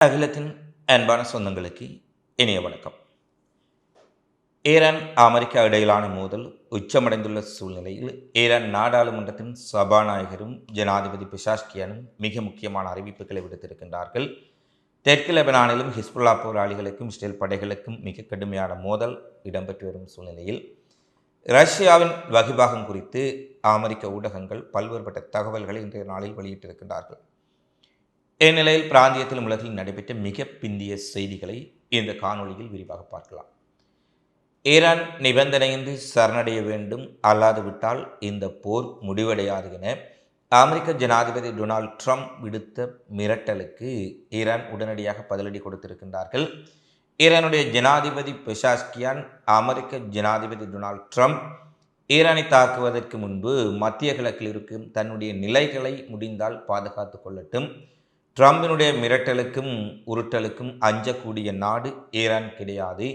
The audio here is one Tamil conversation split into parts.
அகிலத்தின் அன்பான சொந்தங்களுக்கு இனிய வணக்கம். ஈரான் அமெரிக்கா இடையிலான மோதல் உச்சமடைந்துள்ள சூழ்நிலையில் ஈரான் நாடாளுமன்றத்தின் சபாநாயகரும் ஜனாதிபதி பெஷாஷ்கியானும் மிக முக்கியமான அறிவிப்புகளை விடுத்திருக்கின்றார்கள். தெற்கு லெபனானிலும் ஹிஸ்புல்லா போராளிகளுக்கும் இஸ்ரேல் படைகளுக்கும் மிக கடுமையான மோதல் இடம்பெற்று வரும் சூழ்நிலையில் ரஷ்யாவின் வகிபாகம் குறித்து அமெரிக்க ஊடகங்கள் பல்வேறுபட்ட தகவல்களை இன்றைய நாளில் வெளியிட்டிருக்கின்றார்கள். இந்நிலையில் பிராந்தியத்திலும் உலகில் நடைபெற்ற மிக பிந்திய செய்திகளை இந்த காணொளியில் விரிவாக பார்க்கலாம். ஈரான் நிபந்தனையின்றி சரணடைய வேண்டும், அல்லாது விட்டால் இந்த போர் முடிவடையாது என அமெரிக்க ஜனாதிபதி டொனால்ட் ட்ரம்ப் விடுத்த மிரட்டலுக்கு ஈரான் உடனடியாக பதிலடி கொடுத்திருக்கின்றார்கள். ஈரானுடைய ஜனாதிபதி பெஷாஷ்கியான் அமெரிக்க ஜனாதிபதி டொனால்ட் ட்ரம்ப் ஈரானை தாக்குவதற்கு முன்பு மத்திய கிழக்கில் இருக்கும் தன்னுடைய நிலைகளை முடிந்தால் பாதுகாத்து கொள்ளட்டும், ட்ரம்பினுடைய மிரட்டலுக்கும் உருட்டலுக்கும் அஞ்சக்கூடிய நாடு ஈரான் கிடையாது,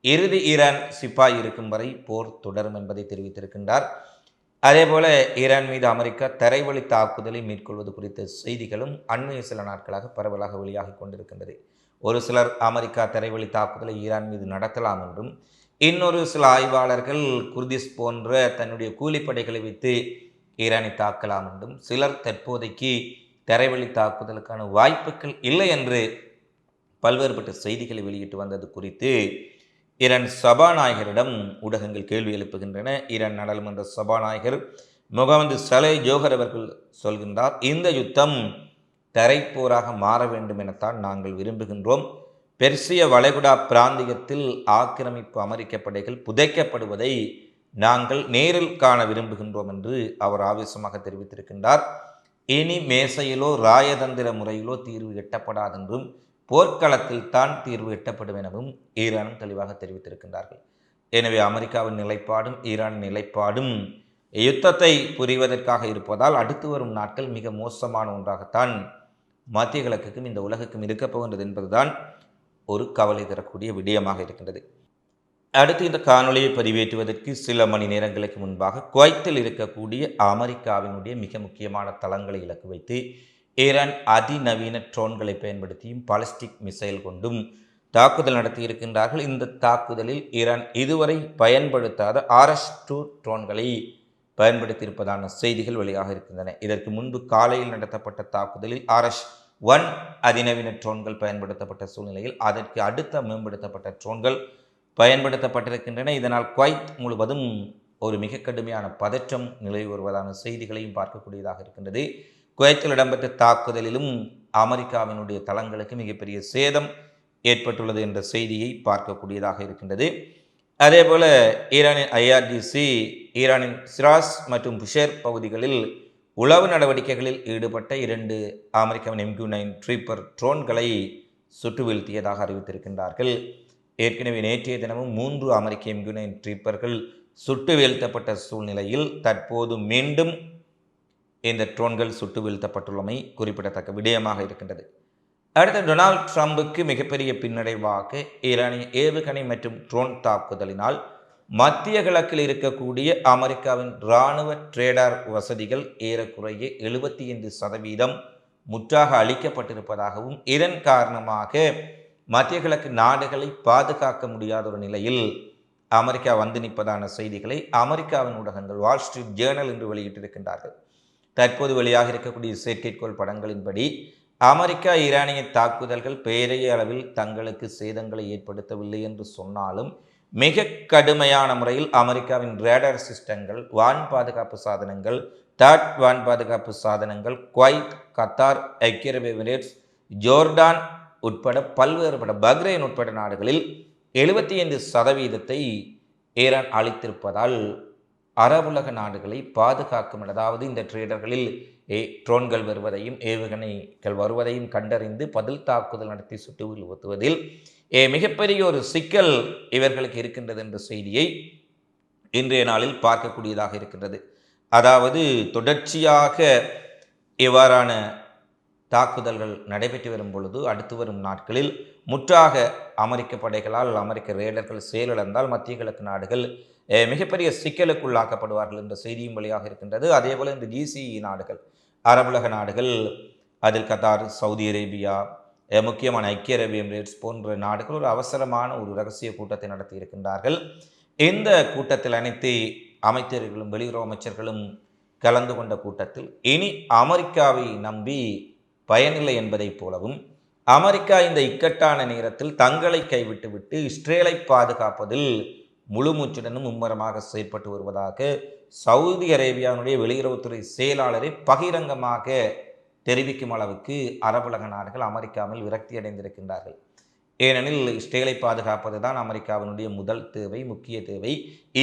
இறுதி ஈரான் சிப்பாய் இருக்கும் வரை போர் தொடரும் என்பதை தெரிவித்திருக்கின்றார். அதேபோல ஈரான் மீது அமெரிக்கா தரைவழி தாக்குதலை மேற்கொள்வது குறித்த செய்திகளும் அண்மைய சில நாட்களாக பரவலாக வெளியாகி கொண்டிருக்கின்றது. ஒரு சிலர் அமெரிக்கா தரைவழி தாக்குதலை ஈரான் மீது நடத்தலாம் என்றும், இன்னொரு சில ஆய்வாளர்கள் குர்திஸ் போன்ற தன்னுடைய கூலிப்படைகளை வைத்து ஈரானை தாக்கலாம் என்றும், சிலர் தற்போதைக்கு தரைவழி தாக்குதலுக்கான வாய்ப்புகள் இல்லை என்று பல்வேறுபட்ட செய்திகளை வெளியிட்டு வந்தது குறித்து ஈரான் சபாநாயகரிடம் ஊடகங்கள் கேள்வி எழுப்புகின்றன. ஈரான் நாடாளுமன்ற சபாநாயகர் முகமது சலே ஜோஹர் அவர்கள் சொல்கின்றார், இந்த யுத்தம் தரைப்போராக மாற வேண்டும் எனத்தான் நாங்கள் விரும்புகின்றோம். பெர்சிய வளைகுடா பிராந்தியத்தில் ஆக்கிரமிப்பு அமெரிக்க படைகள் புதைக்கப்படுவதை நாங்கள் நேரில் காண விரும்புகின்றோம் என்று அவர் ஆவேசமாக தெரிவித்திருக்கின்றார். இனி மேசையிலோ ராயதந்திர முறையிலோ தீர்வு எட்டப்படாதென்றும், போர்க்களத்தில் தான் தீர்வு எட்டப்படும் எனவும் ஈரானும் தெளிவாக தெரிவித்திருக்கின்றார்கள். எனவே அமெரிக்காவின் நிலைப்பாடும் ஈரானின் நிலைப்பாடும் யுத்தத்தை புரிவதற்காக இருப்பதால் அடுத்து வரும் நாட்கள் மிக மோசமான ஒன்றாகத்தான் மத்திய கிழக்குக்கும் இந்த உலகுக்கும் இருக்கப் போகின்றது என்பதுதான் ஒரு கவலை தரக்கூடிய விடயமாக இருக்கின்றது. அடுத்து இந்த காணொலியை பதிவேற்றுவதற்கு சில மணி நேரங்களுக்கு முன்பாக குவைத்தில் இருக்கக்கூடிய அமெரிக்காவினுடைய மிக முக்கியமான தளங்களை இலக்கு வைத்து ஈரான் அதிநவீன ட்ரோன்களை பயன்படுத்தியும் பாலிஸ்டிக் மிசைல் கொண்டும் தாக்குதல் நடத்தியிருக்கின்றார்கள். இந்த தாக்குதலில் ஈரான் இதுவரை பயன்படுத்தாத RS-2 ட்ரோன்களை பயன்படுத்தியிருப்பதான செய்திகள் வெளியாக இருக்கின்றன. இதற்கு முன்பு காலையில் நடத்தப்பட்ட தாக்குதலில் RS-1 அதிநவீன ட்ரோன்கள் பயன்படுத்தப்பட்ட சூழ்நிலையில் அதற்கு அடுத்த மேம்படுத்தப்பட்ட ட்ரோன்கள் பயன்படுத்தப்பட்டிருக்கின்றன. இதனால் குவைத் முழுவதும் ஒரு மிக கடுமையான பதற்றம் நிலவி வருவதான செய்திகளையும் பார்க்கக்கூடியதாக இருக்கின்றது. குவைத்தில் இடம்பெற்ற தாக்குதலிலும் அமெரிக்காவினுடைய தளங்களுக்கு மிகப்பெரிய சேதம் ஏற்பட்டுள்ளது என்ற செய்தியை பார்க்கக்கூடியதாக இருக்கின்றது. அதேபோல ஈரானின் IRGC ஈரானின் சிராஸ் மற்றும் புஷேர் பகுதிகளில் உளவு நடவடிக்கைகளில் ஈடுபட்ட 2 அமெரிக்காவின் MQ-9 ட்ரீப்பர் ட்ரோன்களை சுட்டு வீழ்த்தியதாக அறிவித்திருக்கின்றார்கள். ஏற்கனவே நேற்றைய தினமும் 3 அமெரிக்க MQ-9 ட்ரீப்பர்கள் சுட்டு வீழ்த்தப்பட்ட சூழ்நிலையில் தற்போது மீண்டும் இந்த ட்ரோன்கள் சுட்டு வீழ்த்தப்பட்டுள்ளமை குறிப்பிடத்தக்க விடயமாக இருக்கின்றது. அடுத்த டொனால்ட் ட்ரம்புக்கு மிகப்பெரிய பின்னடைவாக ஈரானிய ஏவுகணை மற்றும் ட்ரோன் தாக்குதலினால் மத்திய கிழக்கில் இருக்கக்கூடிய அமெரிக்காவின் இராணுவ ட்ரேடார் வசதிகள் ஏறக்குறைய 75% முற்றாக அளிக்கப்பட்டிருப்பதாகவும், இதன் காரணமாக மத்திய கிழக்கு நாடுகளை பாதுகாக்க முடியாத ஒரு நிலையில் அமெரிக்கா வந்து நிற்பதான செய்திகளை அமெரிக்காவின் ஊடகங்கள் வால் ஸ்ட்ரீட் ஜேர்னல் என்று வெளியிட்டிருக்கின்றார்கள். தற்போது வெளியாக இருக்கக்கூடிய செயற்கைக்கோள் படங்களின்படி அமெரிக்கா ஈரானிய தாக்குதல்கள் பெரிய அளவில் தங்களுக்கு சேதங்களை ஏற்படுத்தவில்லை என்று சொன்னாலும், மிக கடுமையான முறையில் அமெரிக்காவின் ரேடார் சிஸ்டங்கள், வான் பாதுகாப்பு சாதனங்கள், தாட் வான் பாதுகாப்பு சாதனங்கள் குவைத், கத்தார், ஐக்கிய அரபு எமிரேட்ஸ், ஜோர்டான் உட்பட பல்வேறுபட்ட பஹ்ரைன் உட்பட நாடுகளில் 75% ஈரான் அளித்திருப்பதால் அரபுலக நாடுகளை பாதுகாக்கும், அதாவது இந்த ட்ரேடர்களில் ட்ரோன்கள் வருவதையும் ஏவுகணைகள் வருவதையும் கண்டறிந்து பதில் தாக்குதல் நடத்தி சுட்டு வீழ்த்துவதில் மிகப்பெரிய ஒரு சிக்கல் இவர்களுக்கு இருக்கின்றது என்ற செய்தியை இன்றைய நாளில் பார்க்கக்கூடியதாக இருக்கின்றது. அதாவது தொடர்ச்சியாக இவ்வாறான தாக்குதல்கள் நடைபெற்று வரும் பொழுது அடுத்து வரும் நாட்களில் முற்றாக அமெரிக்க படைகளால் அமெரிக்க ரேடர்கள் செயலிழந்தால் மத்திய கிழக்கு நாடுகள் மிகப்பெரிய சிக்கலுக்குள்ளாக்கப்படுவார்கள் என்ற செய்தியும் வழியாக இருக்கின்றது. அதேபோல் இந்த GCE நாடுகள், அரபுலக நாடுகள், அதில் கத்தார், சவுதி அரேபியா, முக்கியமான ஐக்கிய அரபு எமிரேட்ஸ் போன்ற நாடுகள் ஒரு அவசரமான ஒரு இரகசிய கூட்டத்தை நடத்தி இருக்கின்றார்கள். இந்த கூட்டத்தில் அனைத்து அமைச்சர்களும் வெளியுறவு அமைச்சர்களும் கலந்து கொண்ட கூட்டத்தில் இனி அமெரிக்காவை நம்பி பயனில்லை என்பதைப் போலவும் அமெரிக்கா இந்த இக்கட்டான நேரத்தில் தங்களை கைவிட்டுவிட்டு இஸ்ரேலை பாதுகாப்பதில் முழு மூச்சுடனும் மும்முரமாக செயற்பட்டு வருவதாக சவுதி அரேபியாவுடைய வெளியுறவுத்துறை செயலாளரை பகிரங்கமாக தெரிவிக்கும் அளவுக்கு அரபுலக நாடுகள் அமெரிக்காவில் விரக்தி அடைந்திருக்கின்றார்கள். ஏனெனில் இஸ்ரேலை பாதுகாப்பது தான் அமெரிக்காவினுடைய முதல் தேவை, முக்கிய தேவை.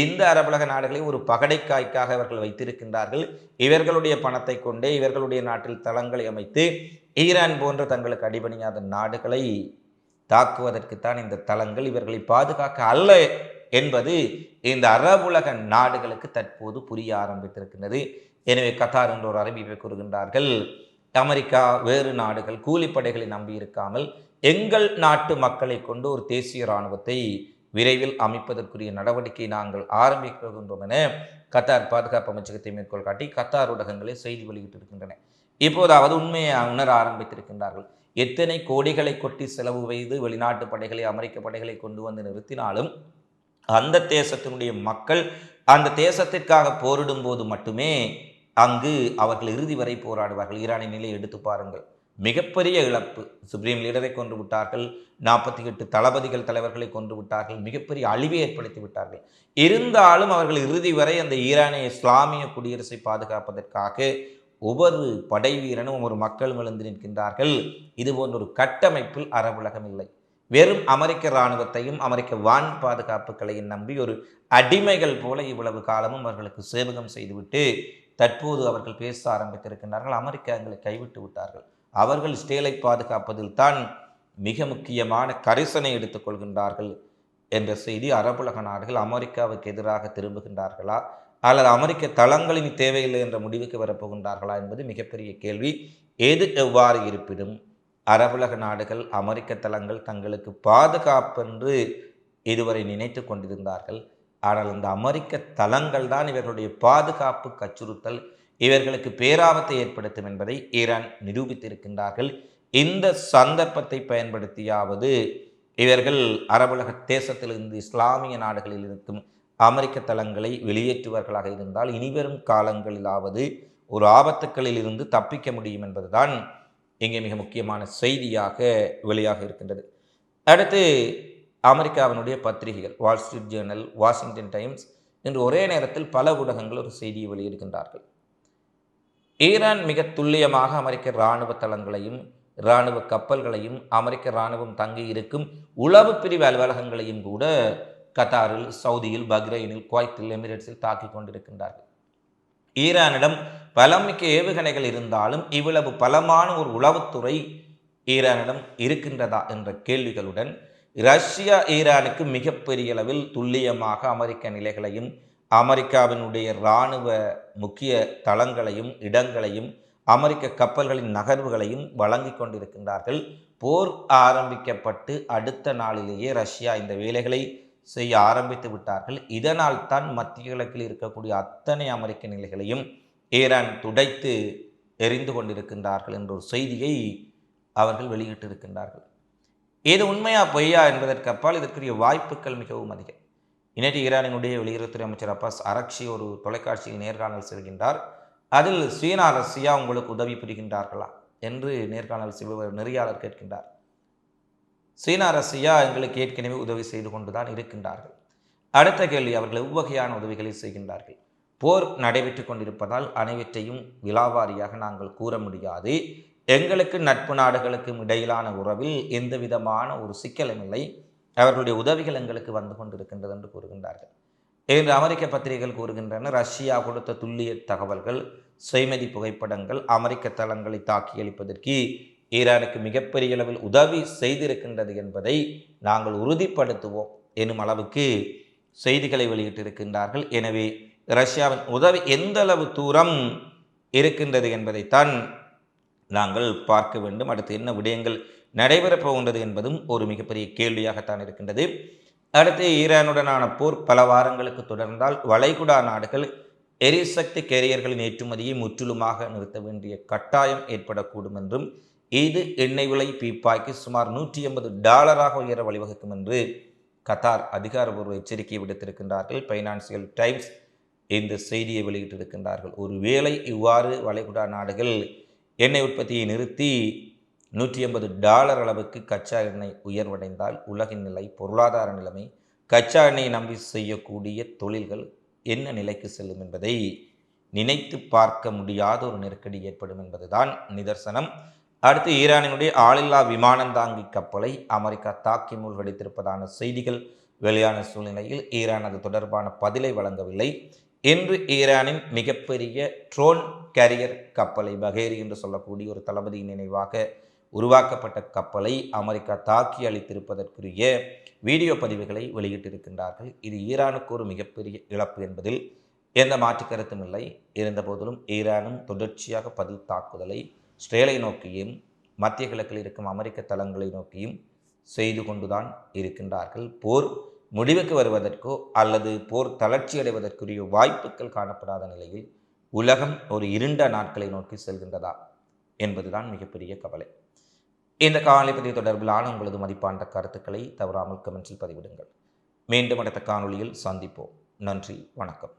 இந்த அரபுலக நாடுகளை ஒரு பகடைக்காய்க்காக அவர்கள் வைத்திருக்கின்றார்கள். இவர்களுடைய பணத்தை கொண்டே இவர்களுடைய நாட்டில் தளங்களை அமைத்து ஈரான் போன்ற தங்களுக்கு அடிபணியாத நாடுகளை தாக்குவதற்குத்தான் இந்த தளங்கள், இவர்களை பாதுகாக்க அல்ல என்பது இந்த அரபுலக நாடுகளுக்கு தற்போது புரிய ஆரம்பித்திருக்கின்றது. எனவே கத்தார் என்ற ஒரு அறிவிப்பை கூறுகின்றார்கள், அமெரிக்கா வேறு நாடுகள் கூலிப்படைகளை நம்பியிருக்காமல் எங்கள் நாட்டு மக்களை கொண்டு ஒரு தேசிய இராணுவத்தை விரைவில் அமைப்பதற்குரிய நடவடிக்கை நாங்கள் ஆரம்பிக்கின்றோம் என கத்தார் பாதுகாப்பு அமைச்சகத்தை மேற்கோள் காட்டி கத்தார் ஊடகங்களை செய்தி வெளியிட்டிருக்கின்றன. இப்போதாவது உண்மையை உணர ஆரம்பித்திருக்கின்றார்கள். எத்தனை கோடிகளை கொட்டி செலவு செய்து வெளிநாட்டு படைகளை, அமெரிக்க படைகளை கொண்டு வந்து நிறுத்தினாலும் அந்த தேசத்தினுடைய மக்கள் அந்த தேசத்திற்காக போரிடும் போது மட்டுமே அங்கு அவர்கள் இறுதி வரை போராடுவார்கள். ஈரானின் நிலையை எடுத்து பாருங்கள், மிகப்பெரிய இழப்பு. சுப்ரீம் லீடரை கொன்று விட்டார்கள், 48 தளபதிகள் தலைவர்களை கொன்று விட்டார்கள், மிகப்பெரிய அழிவை ஏற்படுத்தி விட்டார்கள். இருந்தாலும் அவர்கள் இறுதி வரை அந்த ஈரானிய இஸ்லாமிய குடியரசை பாதுகாப்பதற்காக ஒவ்வொரு படை வீரனும் ஒரு மக்களும் எழுந்து நிற்கின்றார்கள். இது போன்ற ஒரு கட்டமைப்பில் அரபுலகம் இல்லை. வெறும் அமெரிக்க இராணுவத்தையும் அமெரிக்க வான் பாதுகாப்புகளையும் நம்பி ஒரு அடிமைகள் போல இவ்வளவு காலமும் அவர்களுக்கு சேவகம் செய்துவிட்டு தற்போது அவர்கள் பேச ஆரம்பித்திருக்கின்றார்கள். அமெரிக்கா எங்களை கைவிட்டு விட்டார்கள், அவர்கள் இஸ்ரேலை பாதுகாப்பதில் தான் மிக முக்கியமான கரிசனை எடுத்துக்கொள்கின்றார்கள் என்ற செய்தி. அரபுலக நாடுகள் அமெரிக்காவுக்கு எதிராக திரும்புகின்றார்களா அல்லது அமெரிக்க தளங்களின் தேவையில்லை என்ற முடிவுக்கு வரப்போகின்றார்களா என்பது மிகப்பெரிய கேள்வி. எது எவ்வாறு இருப்பினும் அரபுலக நாடுகள் அமெரிக்க தளங்கள் தங்களுக்கு பாதுகாப்பென்று இதுவரை நினைத்து கொண்டிருந்தார்கள். ஆனால் இந்த அமெரிக்க தளங்கள் தான் இவர்களுடைய பாதுகாப்பு அச்சுறுத்தல், இவர்களுக்கு பேராபத்தை ஏற்படுத்தும் என்பதை ஈரான் நிரூபித்திருக்கின்றார்கள். இந்த சந்தர்ப்பத்தை பயன்படுத்தியாவது இவர்கள் அரபுலக தேசத்திலிருந்து இஸ்லாமிய நாடுகளில் இருக்கும் அமெரிக்க தளங்களை வெளியேற்றுவர்களாக இருந்தால் இனிவரும் காலங்களிலாவது ஒரு ஆபத்துக்களில் இருந்து தப்பிக்க முடியும் என்பதுதான் இங்கே மிக முக்கியமான செய்தியாக வெளியாக இருக்கின்றது. அடுத்து அமெரிக்காவினுடைய பத்திரிகைகள் Wall Street Journal, Washington times என்று ஒரே நேரத்தில் பல ஊடகங்கள் ஒரு செய்தியை வெளியிடுகின்றார்கள். ஈரான் மிக துல்லியமாக அமெரிக்க இராணுவ தளங்களையும் இராணுவ கப்பல்களையும் அமெரிக்க இராணுவம் தங்கி இருக்கும் உளவு பிரிவு அலுவலகங்களையும் கூட கத்தாரில், சவுதியில், பஹ்ரைனில், குவைத்தில், எமிரேட்ஸில் தாக்கிக் கொண்டிருக்கின்றார்கள். ஈரானிடம் பலமிக்க ஏவுகணைகள் இருந்தாலும் இவ்வளவு பலமான ஒரு உளவுத்துறை ஈரானிடம் இருக்கின்றதா என்ற கேள்விகளுடன் ரஷ்யா ஈரானுக்கு மிகப்பெரிய அளவில் துல்லியமாக அமெரிக்க நிலைகளையும் அமெரிக்காவினுடைய இராணுவ முக்கிய தளங்களையும் இடங்களையும் அமெரிக்க கப்பல்களின் நகர்வுகளையும் வழங்கி கொண்டிருக்கின்றார்கள். போர் ஆரம்பிக்கப்பட்டு அடுத்த நாளிலேயே ரஷ்யா இந்த வேலைகளை செய்ய ஆரம்பித்து விட்டார்கள். இதனால் தான் மத்திய கிழக்கில் இருக்கக்கூடிய அத்தனை அமெரிக்க நிலைகளையும் ஈரான் துடைத்து எரிந்து கொண்டிருக்கின்றார்கள் என்ற ஒரு செய்தியை அவர்கள் வெளியிட்டிருக்கின்றார்கள். இது உண்மையா பொய்யா என்பதற்கு அப்பால் இதற்குரிய வாய்ப்புகள் மிகவும் அதிகம். இன்றைக்கு ஈரானினுடைய வெளியுறவுத்துறை அமைச்சர் அப்பாஸ் அரக்ஷி ஒரு தொலைக்காட்சியில் நேர்காணல் செல்கின்றார். அதில் சீனா, ரஷ்யா உங்களுக்கு உதவி புரிகின்றார்களா என்று நேர்காணல் செய்பவர் நெறியாளர் கேட்கின்றார். சீனா, ரஷ்யா எங்களுக்கு ஏற்கனவே உதவி செய்து கொண்டுதான் இருக்கின்றார்கள். அடுத்த கேள்வி, அவர்கள் எவ்வகையான உதவிகளை செய்கின்றார்கள்? போர் நடைபெற்று கொண்டிருப்பதால் அனைவற்றையும் விலாவாரியாக நாங்கள் கூற முடியாது. எங்களுக்கு நட்பு நாடுகளுக்கும் இடையிலான உறவில் எந்த விதமான ஒரு சிக்கலும் இல்லை. அவர்களுடைய உதவிகள் எங்களுக்கு வந்து கொண்டிருக்கின்றது என்று கூறுகின்றார்கள். என்று அமெரிக்க பத்திரிகைகள் கூறுகின்றன. ரஷ்யா கொடுத்த துல்லிய தகவல்கள், செய்மதி புகைப்படங்கள் அமெரிக்க தளங்களை தாக்கி அளிப்பதற்கு ஈரானுக்கு மிகப்பெரிய அளவில் உதவி செய்திருக்கின்றது என்பதை நாங்கள் உறுதிப்படுத்துவோம் எனும் அளவுக்கு செய்திகளை வெளியிட்டிருக்கின்றார்கள். எனவே ரஷ்யாவின் உதவி எந்த அளவு தூரம் இருக்கின்றது என்பதைத்தான் நாங்கள் பார்க்க வேண்டும். அடுத்து என்ன விடயங்கள் நடைபெறப் போகின்றது என்பதும் ஒரு மிகப்பெரிய கேள்வியாகத்தான் இருக்கின்றது. அடுத்து ஈரானுடனான போர் பல வாரங்களுக்கு தொடர்ந்தால் வளைகுடா நாடுகள் எரிசக்தி கேரியர்களின் ஏற்றுமதியை முற்றிலுமாக நிறுத்த வேண்டிய கட்டாயம் ஏற்படக்கூடும் என்றும் இது எண்ணெய் விலை பீப்பாய்க்கு சுமார் $180 உயர வழிவகுக்கும் என்று கத்தார் அதிகாரப்பூர்வ எச்சரிக்கை விடுத்திருக்கின்றார்கள். ஃபைனான்சியல் டைம்ஸ் இந்த செய்தியை வெளியிட்டிருக்கின்றார்கள். ஒருவேளை இவ்வாறு வளைகுடா நாடுகள் எண்ணெய் உற்பத்தியை நிறுத்தி $180 அளவுக்கு கச்சா எண்ணெய் உயர்வடைந்தால் உலகின் நிலை, பொருளாதார நிலைமை, கச்சா எண்ணெயை நம்பி செய்யக்கூடிய தொழில்கள் என்ன நிலைக்கு செல்லும் என்பதை நினைத்து பார்க்க முடியாத ஒரு நெருக்கடி ஏற்படும் என்பதுதான் நிதர்சனம். அடுத்து ஈரானினுடைய ஆளில்லா விமானம் தாங்கி கப்பலை அமெரிக்கா தாக்கி மூழ்கடித்திருப்பதான செய்திகள் வெளியான சூழ்நிலையில் ஈரான் அது தொடர்பான பதிலை வழங்கவில்லை. இன்று ஈரானின் மிகப்பெரிய ட்ரோன் கேரியர் கப்பலை பகேரி என்று சொல்லக்கூடிய ஒரு தளபதியின் நினைவாக உருவாக்கப்பட்ட கப்பலை அமெரிக்கா தாக்கி அளித்திருப்பதற்குரிய வீடியோ பதிவுகளை வெளியிட்டிருக்கின்றார்கள். இது ஈரானுக்கு ஒரு மிகப்பெரிய இழப்பு என்பதில் எந்த மாற்று கருத்தும் இல்லை. இருந்தபோதிலும் ஈரானும் தொடர்ச்சியாக பதில் தாக்குதலை இஸ்ரேலை நோக்கியும் மத்திய கிழக்கில் இருக்கும் அமெரிக்க தளங்களை நோக்கியும் செய்து கொண்டுதான் இருக்கின்றார்கள். போர் முடிவுக்கு வருவதற்கோ அல்லது போர் தளர்ச்சி அடைவதற்குரிய வாய்ப்புகள் காணப்படாத நிலையில் உலகம் ஒரு இருண்ட நாட்களை நோக்கி செல்கின்றதா என்பதுதான் மிகப்பெரிய கவலை. இந்த காணொலி பதிவு தொடர்பிலான உங்களது மதிப்பான கருத்துக்களை தவறாமல் கமெண்ட்ஸில் பதிவிடுங்கள். மீண்டும் அடுத்த காணொலியில் சந்திப்போம். நன்றி, வணக்கம்.